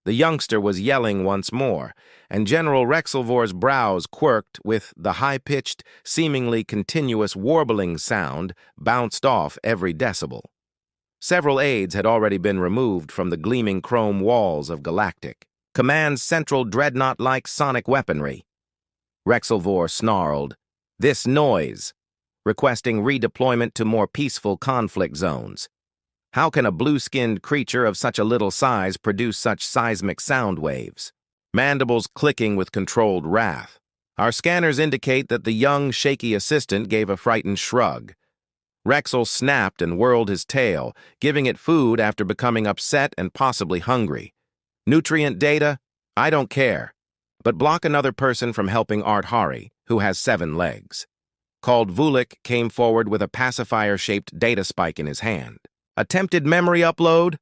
The youngster was yelling once more, and General Rexelvor's brows quirked with the high-pitched, seemingly continuous warbling sound bounced off every decibel. Several aides had already been removed from the gleaming chrome walls of Galactic Command's central dreadnought-like sonic weaponry. Rexelvor snarled, "This noise," requesting redeployment to more peaceful conflict zones. How can a blue-skinned creature of such a little size produce such seismic sound waves? Mandibles clicking with controlled wrath. Our scanners indicate that the young, shaky assistant gave a frightened shrug. Rexel snapped and whirled his tail, giving it food after becoming upset and possibly hungry. Nutrient data? I don't care. But block another person from helping Art Hari, who has 7 legs. Called Vulik came forward with a pacifier-shaped data spike in his hand. Attempted memory upload?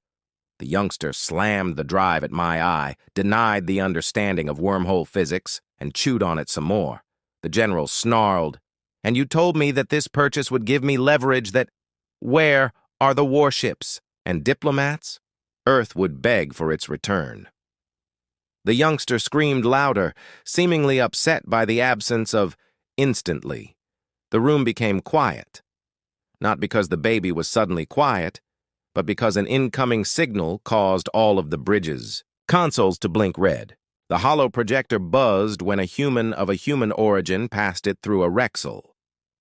The youngster slammed the drive at my eye, denied the understanding of wormhole physics, and chewed on it some more. The general snarled, "And you told me that this purchase would give me leverage that... Where are the warships and diplomats?" Earth would beg for its return. The youngster screamed louder, seemingly upset by the absence of instantly. The room became quiet. Not because the baby was suddenly quiet, but because an incoming signal caused all of the bridges' consoles to blink red. The hollow projector buzzed when a human of a human origin passed it through a Rexel.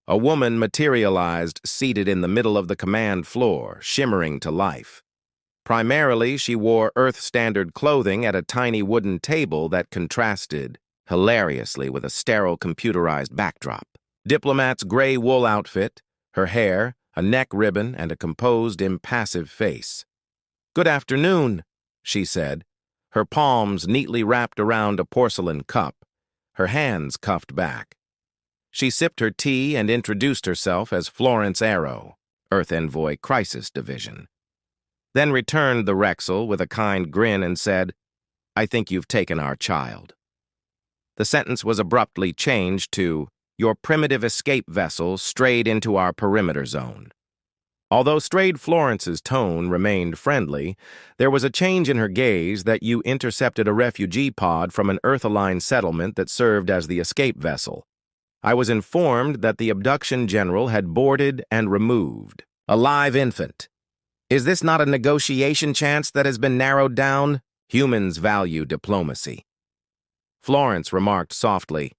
A woman materialized, seated in the middle of the command floor, shimmering to life. Primarily, she wore Earth-standard clothing at a tiny wooden table that contrasted hilariously with a sterile computerized backdrop. Diplomat's gray wool outfit, her hair, a neck ribbon, and a composed, impassive face. "Good afternoon," she said, her palms neatly wrapped around a porcelain cup, her hands cuffed back. She sipped her tea and introduced herself as Florence Arrow, Earth Envoy Crisis Division. Then returned the Rexel with a kind grin and said, "I think you've taken our child." The sentence was abruptly changed to, "Your primitive escape vessel strayed into our perimeter zone." Although strayed Florence's tone remained friendly, there was a change in her gaze that you intercepted a refugee pod from an Earth-aligned settlement that served as the escape vessel. I was informed that the abduction general had boarded and removed a live infant. Is this not a negotiation chance that has been narrowed down? Humans value diplomacy. Florence remarked softly,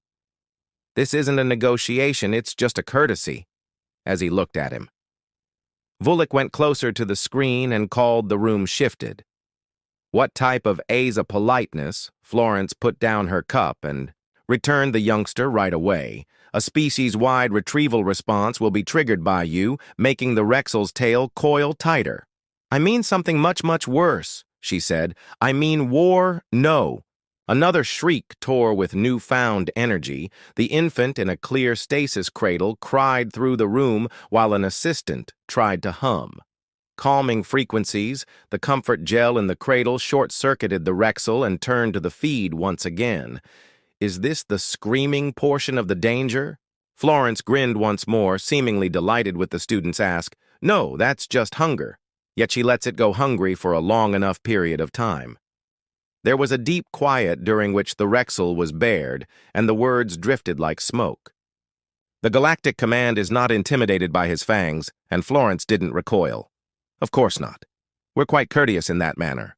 "This isn't a negotiation, it's just a courtesy," as he looked at him. Vulik went closer to the screen and called the room shifted. What type of Aza politeness? Florence put down her cup and returned the youngster right away. A species-wide retrieval response will be triggered by you, making the Rexel's tail coil tighter. "I mean something much, much worse," she said. "I mean war, no." Another shriek tore with newfound energy. The infant in a clear stasis cradle cried through the room while an assistant tried to hum. Calming frequencies, the comfort gel in the cradle short-circuited the Rexel and turned to the feed once again. Is this the screaming portion of the danger? Florence grinned once more, seemingly delighted with the student's ask. "No, that's just hunger." Yet she lets it go hungry for a long enough period of time. There was a deep quiet during which the Rexel was bared, and the words drifted like smoke. The Galactic Command is not intimidated by his fangs, and Florence didn't recoil. Of course not. We're quite courteous in that manner.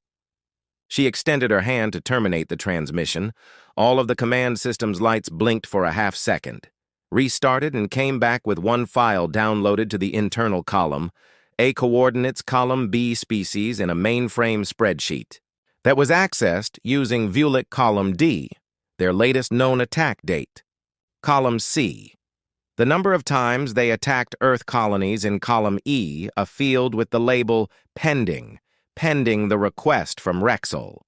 She extended her hand to terminate the transmission. All of the command system's lights blinked for a half-second, restarted, and came back with one file downloaded to the internal column, A coordinates column B species in a mainframe spreadsheet that was accessed using Vulik column D, their latest known attack date. Column C, the number of times they attacked Earth colonies in column E, a field with the label pending the request from Rexel.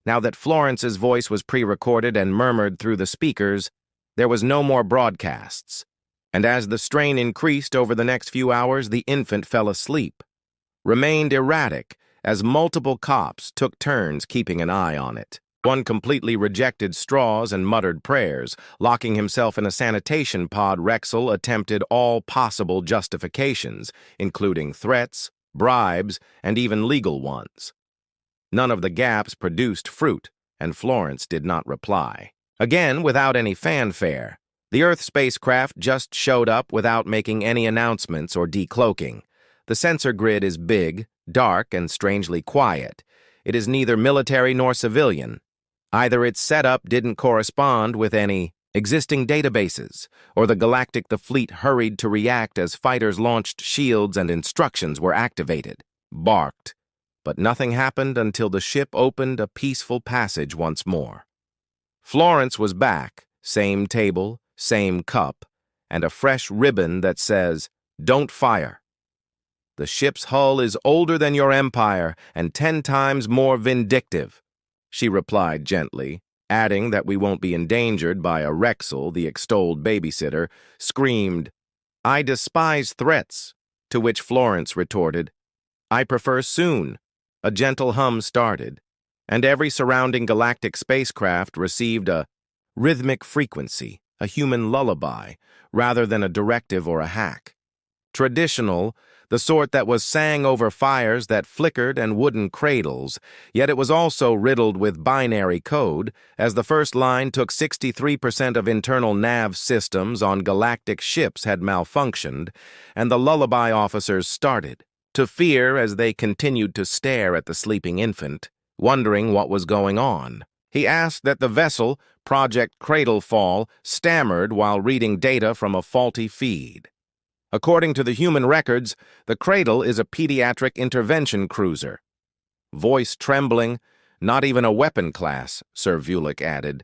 Now that Florence's voice was pre-recorded and murmured through the speakers, there was no more broadcasts. And as the strain increased over the next few hours, the infant fell asleep, remained erratic, as multiple cops took turns keeping an eye on it. One completely rejected straws and muttered prayers. Locking himself in a sanitation pod, Rexel attempted all possible justifications, including threats, bribes, and even legal ones. None of the gaps produced fruit, and Florence did not reply. Again, without any fanfare, the Earth spacecraft just showed up without making any announcements or decloaking. The sensor grid is big, dark, and strangely quiet. It is neither military nor civilian. Either its setup didn't correspond with any existing databases, or the fleet hurried to react as fighters launched shields and instructions were activated. Barked. But nothing happened until the ship opened a peaceful passage once more. Florence was back, same table, same cup, and a fresh ribbon that says, "Don't fire." "The ship's hull is older than your empire and 10 times more vindictive," she replied gently, adding that we won't be endangered by a Rexel, the extolled babysitter, screamed, "I despise threats," to which Florence retorted, "I prefer soon." A gentle hum started, and every surrounding galactic spacecraft received a rhythmic frequency, a human lullaby, rather than a directive or a hack. Traditional, the sort that was sang over fires that flickered and wooden cradles, yet it was also riddled with binary code, as the first line took 63% of internal nav systems on galactic ships had malfunctioned, and the lullaby officers started to fear as they continued to stare at the sleeping infant, wondering what was going on. He asked that the vessel, Project Cradlefall, stammered while reading data from a faulty feed. According to the human records, the Cradle is a pediatric intervention cruiser. Voice trembling, not even a weapon class, Sir Vulic added.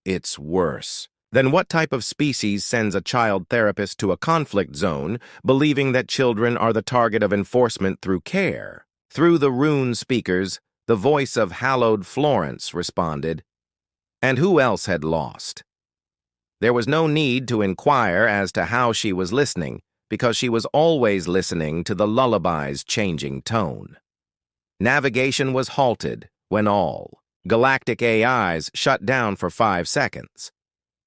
It's worse. Then what type of species sends a child therapist to a conflict zone, believing that children are the target of enforcement through care? Through the rune speakers, the voice of hallowed Florence responded. And who else had lost? There was no need to inquire as to how she was listening, because she was always listening to the lullaby's changing tone. Navigation was halted when all galactic AIs shut down for 5 seconds.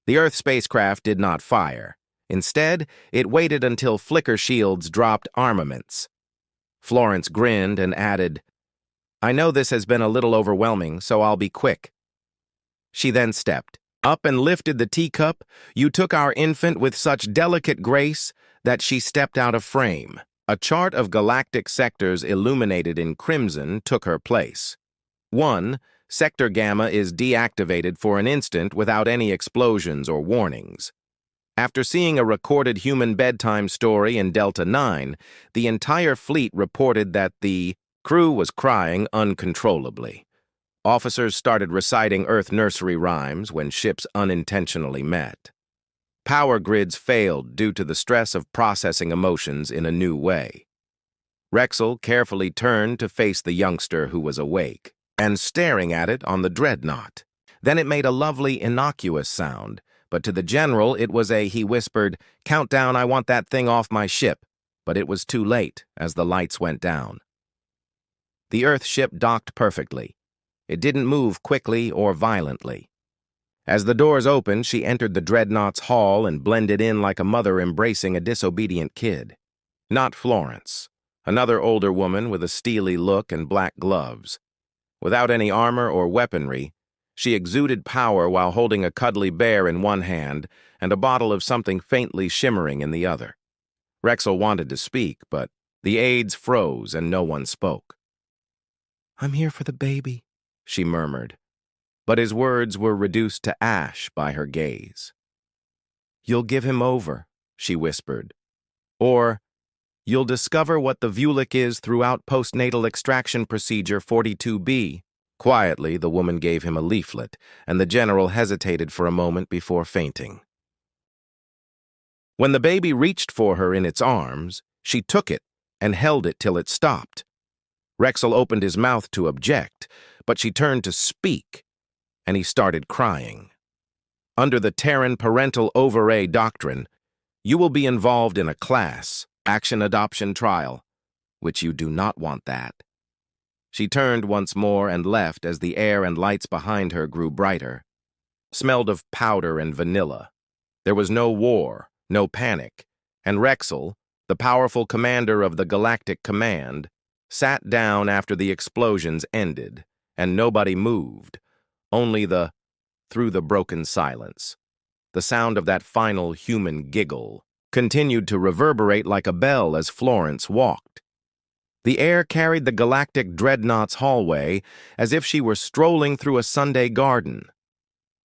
The Earth spacecraft did not fire. Instead, it waited until flicker shields dropped armaments. Florence grinned and added, "I know this has been a little overwhelming, so I'll be quick." She then stepped up and lifted the teacup. "You took our infant with such delicate grace that she stepped out of frame." A chart of galactic sectors illuminated in crimson took her place. 1. Sector Gamma is deactivated for an instant without any explosions or warnings. After seeing a recorded human bedtime story in Delta 9, the entire fleet reported that the crew was crying uncontrollably. Officers started reciting Earth nursery rhymes when ships unintentionally met. Power grids failed due to the stress of processing emotions in a new way. Rexel carefully turned to face the youngster who was awake and staring at it on the dreadnought. Then it made a lovely, innocuous sound, but to the general it was he whispered, "Countdown, I want that thing off my ship," but it was too late as the lights went down. The Earth ship docked perfectly. It didn't move quickly or violently. As the doors opened, she entered the dreadnought's hall and blended in like a mother embracing a disobedient kid. Not Florence, another older woman with a steely look and black gloves. Without any armor or weaponry, she exuded power while holding a cuddly bear in one hand and a bottle of something faintly shimmering in the other. Rexel wanted to speak, but the aides froze and no one spoke. "I'm here for the baby," she murmured, but his words were reduced to ash by her gaze. "You'll give him over," she whispered, "or you'll discover what the Vulic is throughout postnatal extraction procedure 42B. Quietly, the woman gave him a leaflet, and the general hesitated for a moment before fainting. When the baby reached for her in its arms, she took it and held it till it stopped. Rexel opened his mouth to object, but she turned to speak, and he started crying. Under the Terran parental overray doctrine, you will be involved in a class action adoption trial, which you do not want that. She turned once more and left as the air and lights behind her grew brighter. Smelled of powder and vanilla. There was no war, no panic, and Rexel, the powerful commander of the Galactic Command, sat down after the explosions ended, and nobody moved, only through the broken silence. The sound of that final human giggle continued to reverberate like a bell as Florence walked. The air carried the galactic dreadnought's hallway as if she were strolling through a Sunday garden.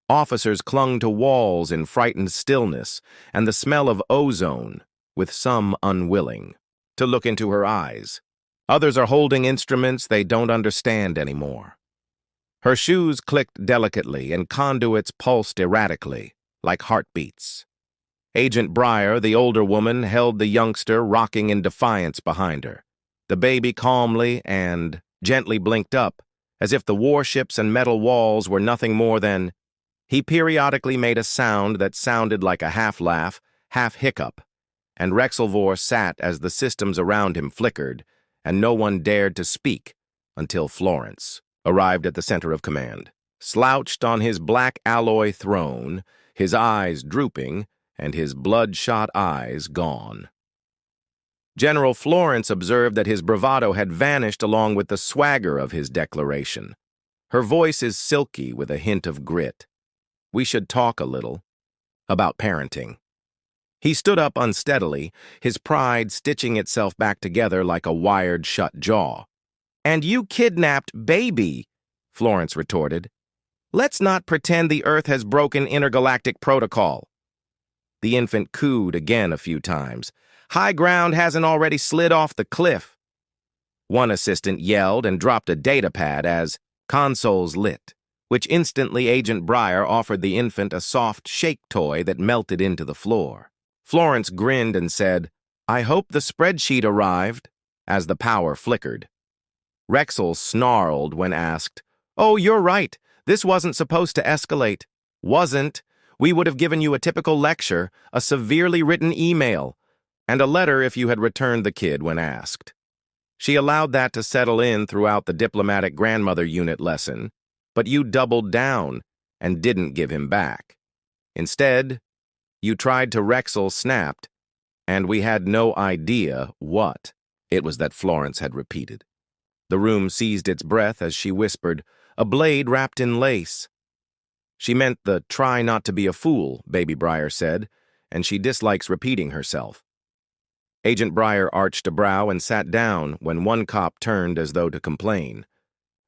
Officers clung to walls in frightened stillness, and the smell of ozone, with some unwilling to look into her eyes. Others are holding instruments they don't understand anymore. Her shoes clicked delicately and conduits pulsed erratically, like heartbeats. Agent Breyer, the older woman, held the youngster rocking in defiance behind her. The baby calmly and gently blinked up, as if the warships and metal walls were nothing more than... He periodically made a sound that sounded like a half-laugh, half-hiccup, and Rexelvor sat as the systems around him flickered, and no one dared to speak until Florence arrived at the center of command. Slouched on his black alloy throne, his eyes drooping, and his bloodshot eyes gone. General Florence observed that his bravado had vanished along with the swagger of his declaration. Her voice is silky with a hint of grit. We should talk a little about parenting. He stood up unsteadily, his pride stitching itself back together like a wired-shut jaw. "And you kidnapped baby," Florence retorted. "Let's not pretend the Earth has broken intergalactic protocol." The infant cooed again a few times. "High ground hasn't already slid off the cliff." One assistant yelled and dropped a data pad as consoles lit, which instantly Agent Breyer offered the infant a soft shake toy that melted into the floor. Florence grinned and said, "I hope the spreadsheet arrived," as the power flickered. Rexel snarled when asked, "Oh, you're right. This wasn't supposed to escalate." "Wasn't. We would have given you a typical lecture, a severely written email, and a letter if you had returned the kid when asked." She allowed that to settle in throughout the diplomatic grandmother unit lesson, but you doubled down and didn't give him back. Instead, you tried to Rexel snapped, and we had no idea what it was that Florence had repeated. The room seized its breath as she whispered, "A blade wrapped in lace." She meant the "try not to be a fool," Baby Breyer said, and she dislikes repeating herself. Agent Breyer arched a brow and sat down when one cop turned as though to complain.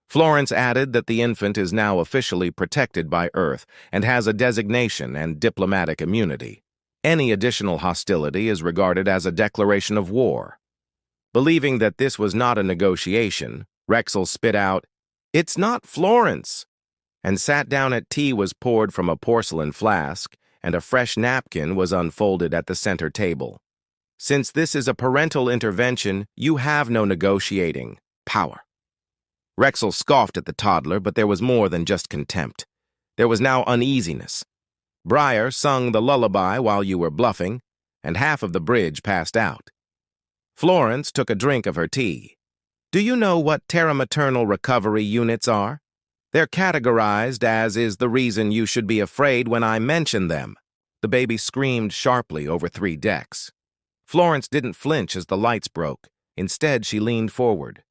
Florence added that the infant is now officially protected by Earth and has a designation and diplomatic immunity. Any additional hostility is regarded as a declaration of war. Believing that this was not a negotiation, Rexel spit out, "It's not Florence," and sat down at tea was poured from a porcelain flask, and a fresh napkin was unfolded at the center table. "Since this is a parental intervention, you have no negotiating power." Rexel scoffed at the toddler, but there was more than just contempt. There was now uneasiness. Breyer sung the lullaby while you were bluffing, and half of the bridge passed out. Florence took a drink of her tea. "Do you know what terra-maternal recovery units are? They're categorized as is the reason you should be afraid when I mention them." The baby screamed sharply over 3 decks. Florence didn't flinch as the lights broke. Instead, she leaned forward.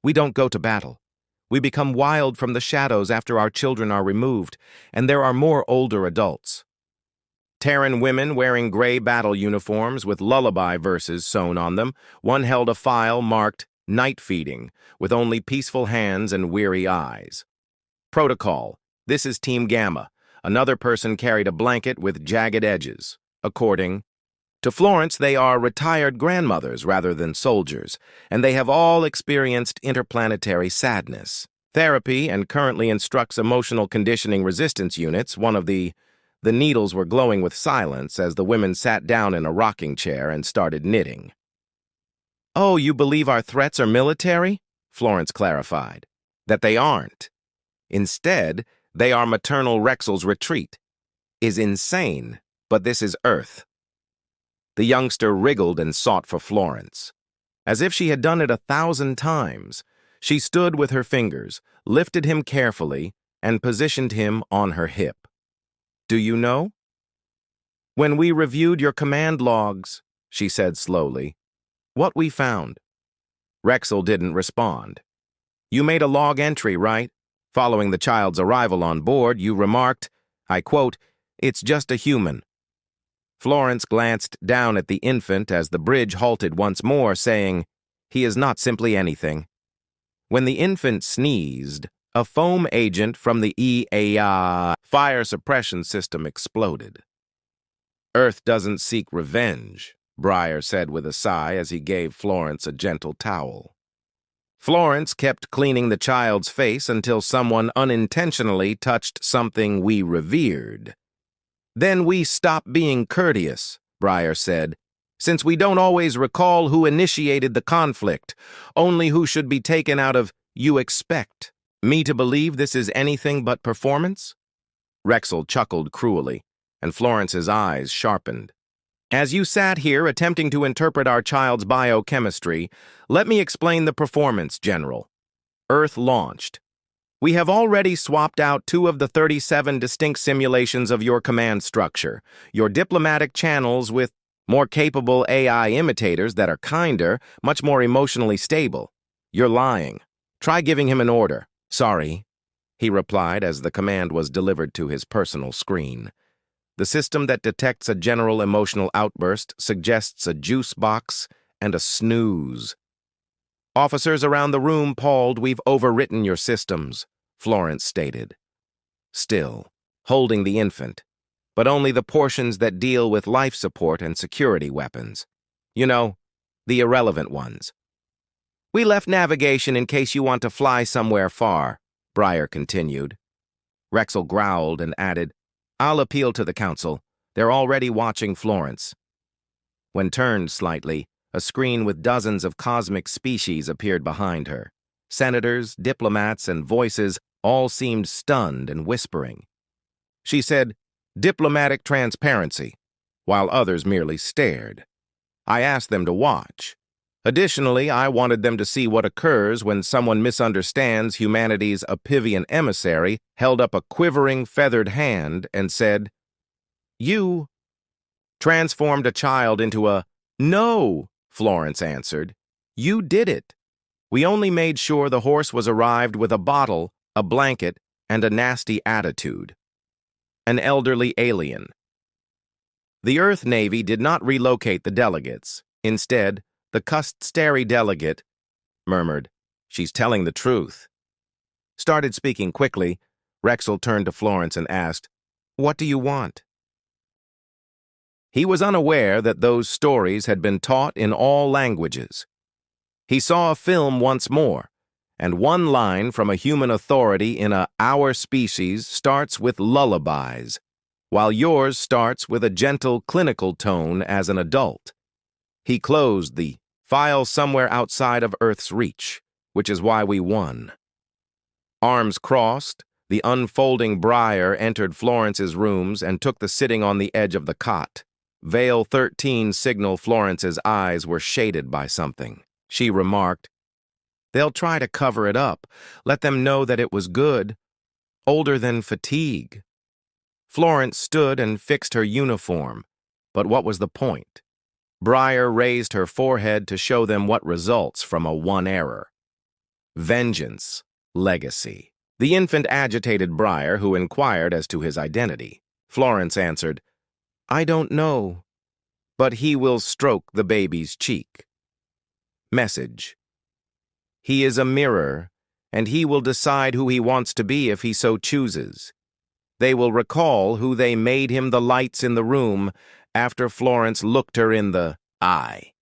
"We don't go to battle. We become wild from the shadows after our children are removed, and there are more older adults. Terran women wearing gray battle uniforms with lullaby verses sewn on them. One held a file marked night feeding, with only peaceful hands and weary eyes. Protocol: this is Team Gamma. Another person carried a blanket with jagged edges. According to Florence, they are retired grandmothers rather than soldiers, and they have all experienced interplanetary sadness. Therapy and currently instructs emotional conditioning resistance units. One of the needles were glowing with silence as the women sat down in a rocking chair and started knitting. "Oh, you believe our threats are military?" Florence clarified. "That they aren't. Instead, they are maternal Rexel's retreat. Is insane, but this is Earth." The youngster wriggled and sought for Florence. As if she had done it 1,000 times, she stood with her fingers, lifted him carefully, and positioned him on her hip. "Do you know? When we reviewed your command logs," she said slowly, "what we found. Rexel didn't respond. You made a log entry, right? Following the child's arrival on board, you remarked, I quote, "It's just a human." Florence glanced down at the infant as the bridge halted once more, saying, "He is not simply anything." When the infant sneezed, a foam agent from the EAI fire suppression system exploded. Earth doesn't seek revenge, Briar said with a sigh as he gave Florence a gentle towel. Florence kept cleaning the child's face until someone unintentionally touched something we revered. Then we stop being courteous, Briar said, since we don't always recall who initiated the conflict, only who should be taken out of "you expect" me to believe this is anything but performance? Rexel chuckled cruelly, and Florence's eyes sharpened. As you sat here attempting to interpret our child's biochemistry, let me explain the performance, General. Earth launched. We have already swapped out 2 of the 37 distinct simulations of your command structure, your diplomatic channels with more capable AI imitators that are kinder, much more emotionally stable. You're lying. Try giving him an order. Sorry, he replied as the command was delivered to his personal screen. The system that detects a general emotional outburst suggests a juice box and a snooze. Officers around the room pawed, "We've overwritten your systems," Florence stated. Still, holding the infant, but only the portions that deal with life support and security weapons. You know, the irrelevant ones. We left navigation in case you want to fly somewhere far, Briar continued. Rexel growled and added, I'll appeal to the council. They're already watching Florence. When turned slightly, a screen with dozens of cosmic species appeared behind her. Senators, diplomats, and voices all seemed stunned and whispering. She said, "Diplomatic transparency," while others merely stared. I asked them to watch. Additionally, I wanted them to see what occurs when someone misunderstands humanity's Apivian emissary, held up a quivering, feathered hand, and said, "You transformed a child into a—" "No," Florence answered. "You did it. We only made sure the horse was arrived with a bottle, a blanket, and a nasty attitude." An elderly alien. The Earth Navy did not relocate the delegates. Instead, the Custary delegate murmured, "She's telling the truth." Started speaking quickly, Rexel turned to Florence and asked, "What do you want?" He was unaware that those stories had been taught in all languages. He saw a film once more, and one line from a human authority in Our species starts with lullabies, while yours starts with a gentle clinical tone as an adult. He closed the file somewhere outside of Earth's reach, which is why we won. Arms crossed, the unfolding Briar entered Florence's rooms and took the sitting on the edge of the cot. Veil 13 signaled Florence's eyes were shaded by something. She remarked, "They'll try to cover it up, let them know that it was good. Older than fatigue." Florence stood and fixed her uniform, but what was the point? Briar raised her forehead to show them what results from a one error. Vengeance, legacy. The infant agitated Briar, who inquired as to his identity. Florence answered, "I don't know, but he will stroke the baby's cheek." Message. He is a mirror, and he will decide who he wants to be if he so chooses. They will recall who they made him the lights in the room after Florence looked her in the eye.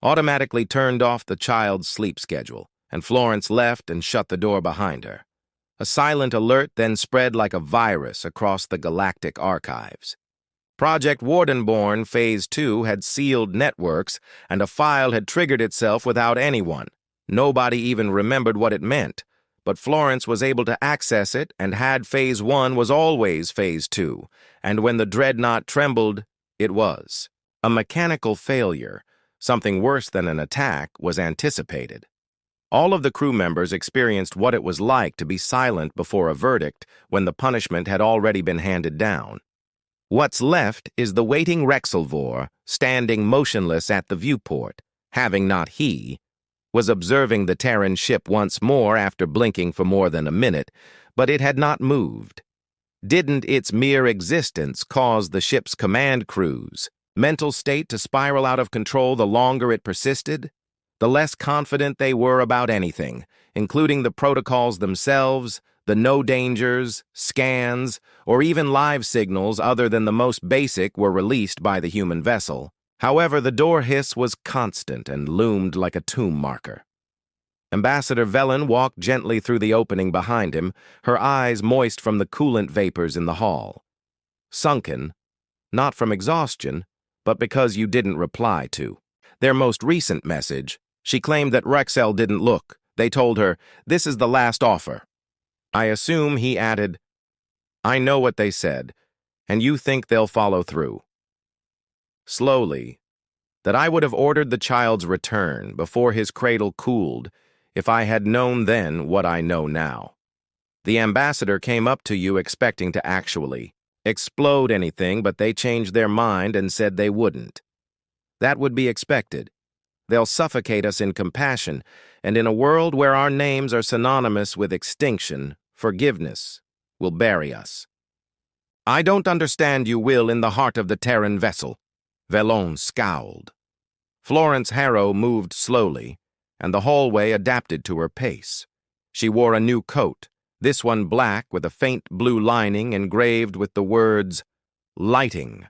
Automatically turned off the child's sleep schedule, and Florence left and shut the door behind her. A silent alert then spread like a virus across the galactic archives. Project Wardenborn Phase 2 had sealed networks, and a file had triggered itself without anyone. Nobody even remembered what it meant, but Florence was able to access it and had Phase 1 was always Phase 2, and when the dreadnought trembled, it was. A mechanical failure, something worse than an attack, was anticipated. All of the crew members experienced what it was like to be silent before a verdict when the punishment had already been handed down. What's left is the waiting Rexelvor, standing motionless at the viewport, having not he, was observing the Terran ship once more after blinking for more than a minute, but it had not moved. Didn't its mere existence cause the ship's command crew's mental state to spiral out of control the longer it persisted? The less confident they were about anything, including the protocols themselves, the no dangers, scans, or even live signals other than the most basic were released by the human vessel. However, the door hiss was constant and loomed like a tomb marker. Ambassador Velen walked gently through the opening behind him, her eyes moist from the coolant vapors in the hall. Sunken, not from exhaustion, but because you didn't reply to their most recent message. She claimed that Rexel didn't look. They told her, "This is the last offer." I assume he added, "I know what they said, and you think they'll follow through." Slowly, that I would have ordered the child's return before his cradle cooled if I had known then what I know now. The ambassador came up to you expecting to actually explode anything, but they changed their mind and said they wouldn't. That would be expected. They'll suffocate us in compassion, and in a world where our names are synonymous with extinction, forgiveness will bury us. I don't understand you, Will, in the heart of the Terran vessel. Vellon scowled. Florence Harrow moved slowly, and the hallway adapted to her pace. She wore a new coat, this one black with a faint blue lining engraved with the words, "Lighting,"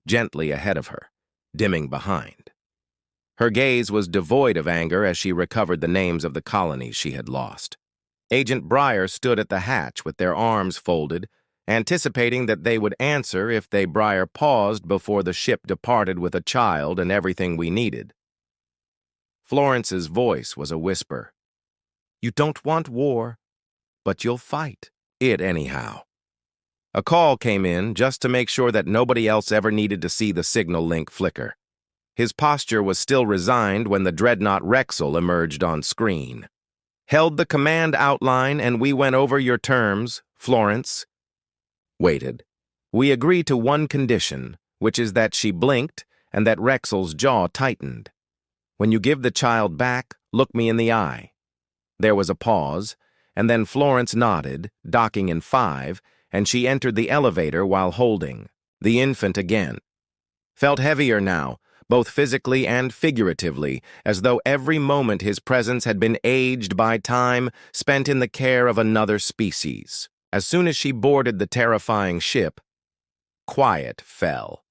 gently ahead of her, dimming behind. Her gaze was devoid of anger as she recovered the names of the colonies she had lost. Agent Breyer stood at the hatch with their arms folded, anticipating that they would answer if Breyer paused before the ship departed with a child and everything we needed. Florence's voice was a whisper. "You don't want war, but you'll fight it anyhow." A call came in just to make sure that nobody else ever needed to see the signal link flicker. His posture was still resigned when the dreadnought Rexel emerged on screen. "Held the command outline and we went over your terms, Florence." Waited. "We agree to one condition, which is that she blinked and that Rexel's jaw tightened. When you give the child back, look me in the eye." There was a pause, and then Florence nodded, docking in 5, and she entered the elevator while holding the infant again. Felt heavier now, both physically and figuratively, as though every moment his presence had been aged by time spent in the care of another species. As soon as she boarded the terrifying ship, quiet fell.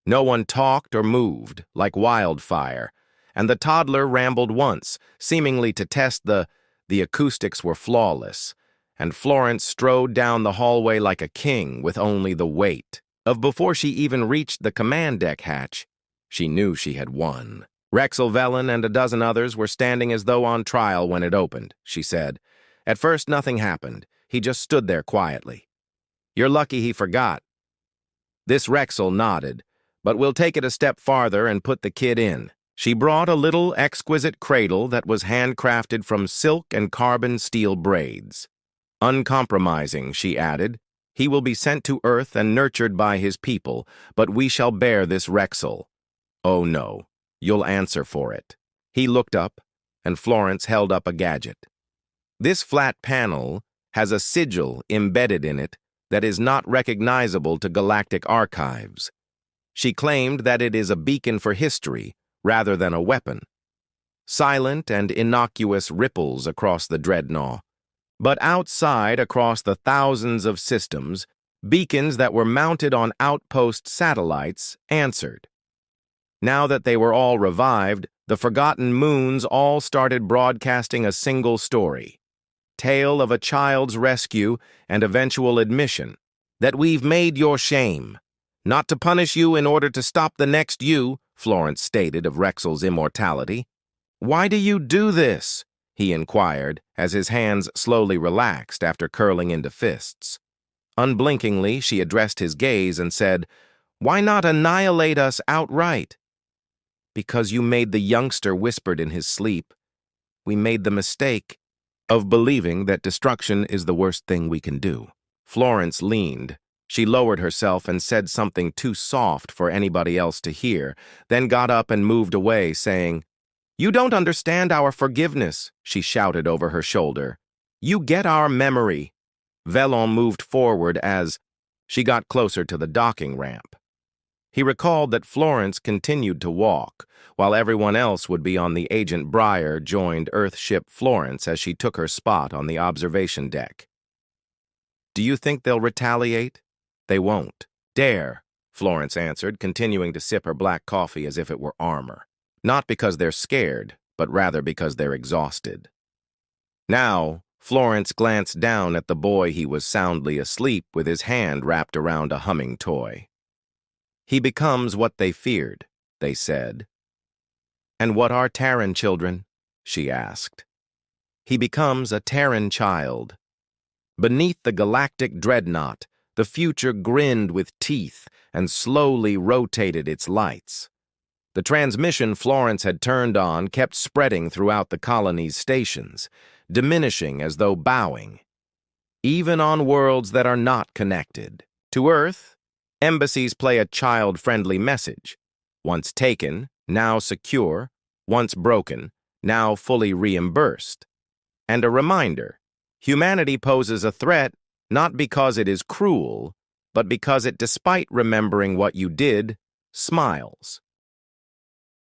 No one talked or moved, like wildfire, and the toddler rambled once, seemingly to test the acoustics were flawless, and Florence strode down the hallway like a king with only the weight of before she even reached the command deck hatch. She knew she had won. Rexel Velen and a dozen others were standing as though on trial when it opened, she said. At first, nothing happened. He just stood there quietly. "You're lucky he forgot." This Rexel nodded, "But we'll take it a step farther and put the kid in." She brought a little exquisite cradle that was handcrafted from silk and carbon steel braids. Uncompromising, she added, "He will be sent to Earth and nurtured by his people, but we shall bear this Rexel. Oh no, you'll answer for it." He looked up, and Florence held up a gadget. This flat panel has a sigil embedded in it that is not recognizable to galactic archives. She claimed that it is a beacon for history rather than a weapon. Silent and innocuous ripples across the dreadnought. But outside, across the thousands of systems, beacons that were mounted on outpost satellites answered. Now that they were all revived, the forgotten moons all started broadcasting a single story. Tale of a child's rescue and eventual admission that we've made your shame. Not to punish you in order to stop the next you, Florence stated of Rexel's immortality. "Why do you do this?" he inquired as his hands slowly relaxed after curling into fists. Unblinkingly, she addressed his gaze and said, "Why not annihilate us outright?" "Because you made," the youngster whispered in his sleep. "We made the mistake of believing that destruction is the worst thing we can do." Florence leaned. She lowered herself and said something too soft for anybody else to hear, then got up and moved away, saying, "You don't understand our forgiveness," she shouted over her shoulder. "You get our memory." Velon moved forward as she got closer to the docking ramp. He recalled that Florence continued to walk, while everyone else would be on the Agent Breyer joined Earthship Florence as she took her spot on the observation deck. "Do you think they'll retaliate?" "They won't. Dare," Florence answered, continuing to sip her black coffee as if it were armor. "Not because they're scared, but rather because they're exhausted." Now, Florence glanced down at the boy. He was soundly asleep with his hand wrapped around a humming toy. "He becomes what they feared," they said. "And what are Terran children?" she asked. "He becomes a Terran child." Beneath the galactic dreadnought, the future grinned with teeth and slowly rotated its lights. The transmission Florence had turned on kept spreading throughout the colony's stations, diminishing as though bowing. Even on worlds that are not connected. To Earth, embassies play a child-friendly message. Once taken, now secure. Once broken, now fully reimbursed. And a reminder, humanity poses a threat not because it is cruel, but because it, despite remembering what you did, smiles.